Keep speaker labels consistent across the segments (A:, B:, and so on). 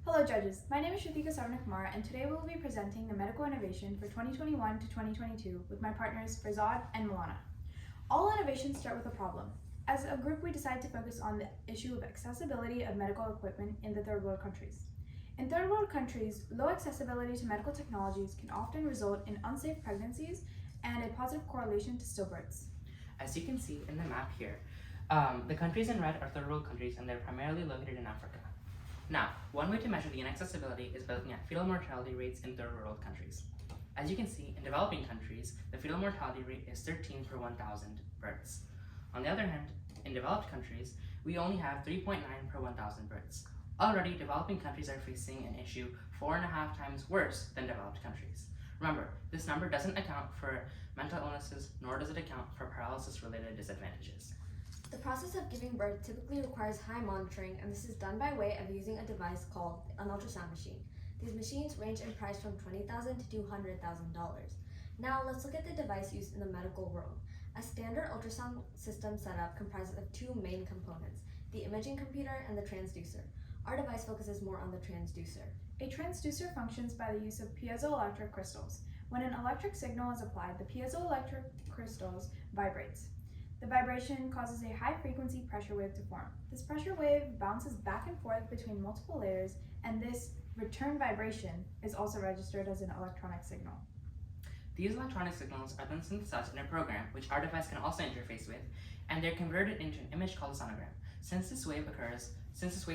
A: Hello judges, my name is Shruthika Saravanakumar and today we will be presenting the medical innovation for 2021 to 2022 with my partners Farzad and Milana. All innovations start with a problem. As a group, we decided to focus on the issue of accessibility of medical equipment in the third world countries. In third world countries, low accessibility to medical technologies can often result in unsafe pregnancies and a positive correlation to stillbirths.
B: As you can see in the map here, the countries in red are third world countries and they're primarily located in Africa. Now, one way to measure the inaccessibility is by looking at fetal mortality rates in third world countries. As you can see, in developing countries, the fetal mortality rate is 13 per 1,000 births. On the other hand, in developed countries, we only have 3.9 per 1,000 births. Already, developing countries are facing an issue 4.5 times worse than developed countries. Remember, this number doesn't account for mental illnesses, nor does it account for paralysis-related disadvantages.
C: The process of giving birth typically requires high monitoring, and this is done by way of using a device called an ultrasound machine. These machines range in price from $20,000 to $200,000. Now let's look at the device used in the medical world. A standard ultrasound system setup comprises of two main components, the imaging computer and the transducer. Our device focuses more on the transducer.
A: A transducer functions by the use of piezoelectric crystals. When an electric signal is applied, the piezoelectric crystals vibrates. The vibration causes a high-frequency pressure wave to form. This pressure wave bounces back and forth between multiple layers, and this return vibration is also registered as an electronic signal.
B: These electronic signals are then synthesized in a program, which our device can also interface with, and they're converted into an image called a sonogram. Since this wave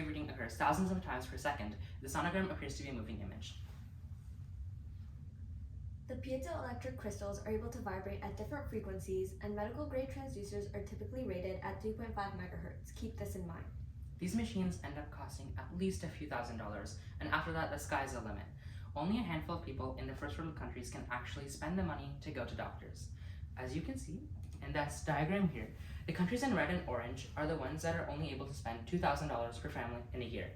B: reading occurs thousands of times per second, the sonogram appears to be a moving image.
C: The piezoelectric crystals are able to vibrate at different frequencies, and medical-grade transducers are typically rated at 3.5 megahertz. Keep this in mind.
B: These machines end up costing at least a few $1,000s, and after that, the sky's the limit. Only a handful of people in the first world countries can actually spend the money to go to doctors. As you can see in this diagram here, the countries in red and orange are the ones that are only able to spend $2,000 per family in a year.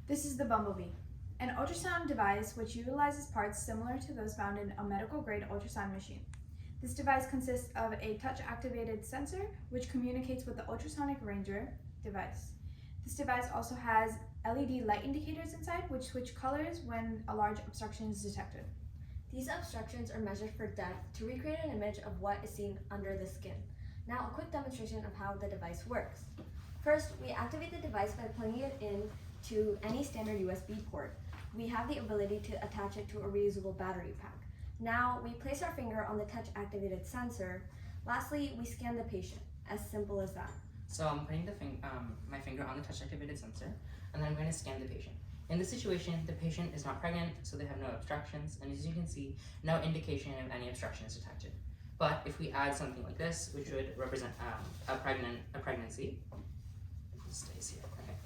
A: This is the Bumblebee, an ultrasound device which utilizes parts similar to those found in a medical-grade ultrasound machine. This device consists of a touch-activated sensor which communicates with the ultrasonic ranger device. This device also has LED light indicators inside which switch colors when a large obstruction is detected.
C: These obstructions are measured for depth to recreate an image of what is seen under the skin. Now, a quick demonstration of how the device works. First, we activate the device by plugging it in to any standard USB port. We have the ability to attach it to a reusable battery pack. Now, we place our finger on the touch-activated sensor. Lastly, we scan the patient. As simple as that.
B: So I'm putting my finger on the touch-activated sensor, and then I'm going to scan the patient. In this situation, the patient is not pregnant, so they have no obstructions, and as you can see, no indication of any obstruction is detected. But if we add something like this, which would represent a pregnancy, it stays here. Okay.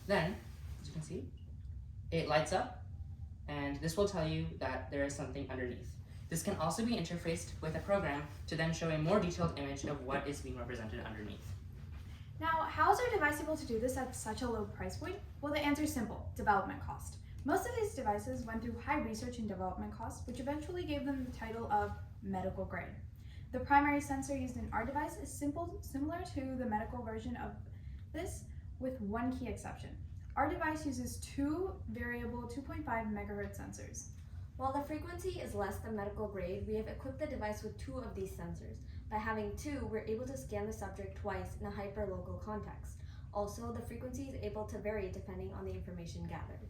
B: Then, as you can see, it lights up, and this will tell you that there is something underneath. This can also be interfaced with a program to then show a more detailed image of what is being represented underneath.
A: Now, how is our device able to do this at such a low price point? Well, the answer is simple: development cost. Most of these devices went through high research and development costs, which eventually gave them the title of medical grade. The primary sensor used in our device is similar to the medical version of this, with one key exception. Our device uses two variable 2.5 megahertz sensors.
C: While the frequency is less than medical grade, we have equipped the device with two of these sensors. By having two, we're able to scan the subject twice in a hyperlocal context. Also, the frequency is able to vary depending on the information gathered.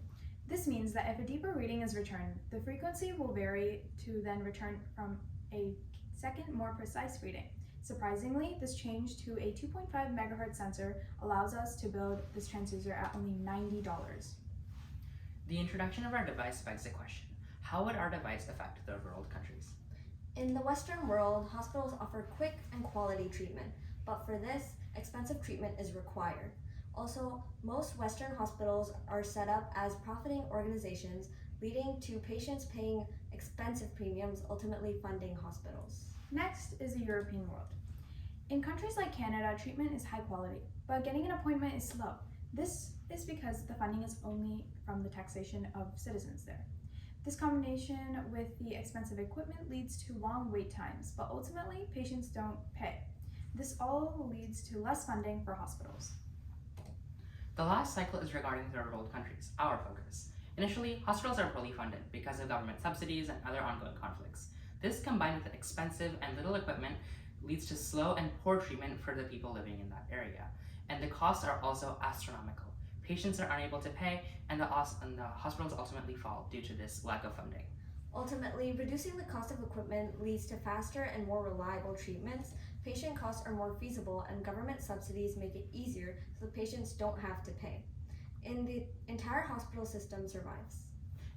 A: This means that if a deeper reading is returned, the frequency will vary to then return from a second, more precise reading. Surprisingly, this change to a 2.5 megahertz sensor allows us to build this transducer at only $90.
B: The introduction of our device begs the question: how would our device affect third world countries?
C: In the Western world, hospitals offer quick and quality treatment, but for this, expensive treatment is required. Also, most Western hospitals are set up as profiting organizations, leading to patients paying expensive premiums, ultimately funding hospitals.
A: Next is the European world. In countries like Canada, treatment is high quality, but getting an appointment is slow. This is because the funding is only from the taxation of citizens there. This combination with the expensive equipment leads to long wait times, but ultimately patients don't pay. This all leads to less funding for hospitals.
B: The last cycle is regarding third world countries, our focus. Initially, hospitals are poorly funded because of government subsidies and other ongoing conflicts. This, combined with expensive and little equipment, leads to slow and poor treatment for the people living in that area. And the costs are also astronomical. Patients are unable to pay, and the hospitals ultimately fall due to this lack of funding.
C: Ultimately, reducing the cost of equipment leads to faster and more reliable treatments, patient costs are more feasible, and government subsidies make it easier so the patients don't have to pay. And the entire hospital system survives.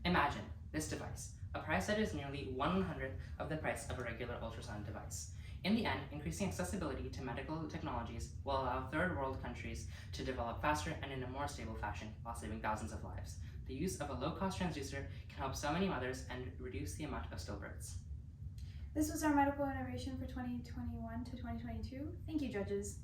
B: Imagine this device, a price that is nearly 1/100 of the price of a regular ultrasound device. In the end, increasing accessibility to medical technologies will allow third world countries to develop faster and in a more stable fashion while saving thousands of lives. The use of a low-cost transducer can help so many mothers and reduce the amount of stillbirths.
A: This was our medical innovation for 2021 to 2022. Thank you, judges.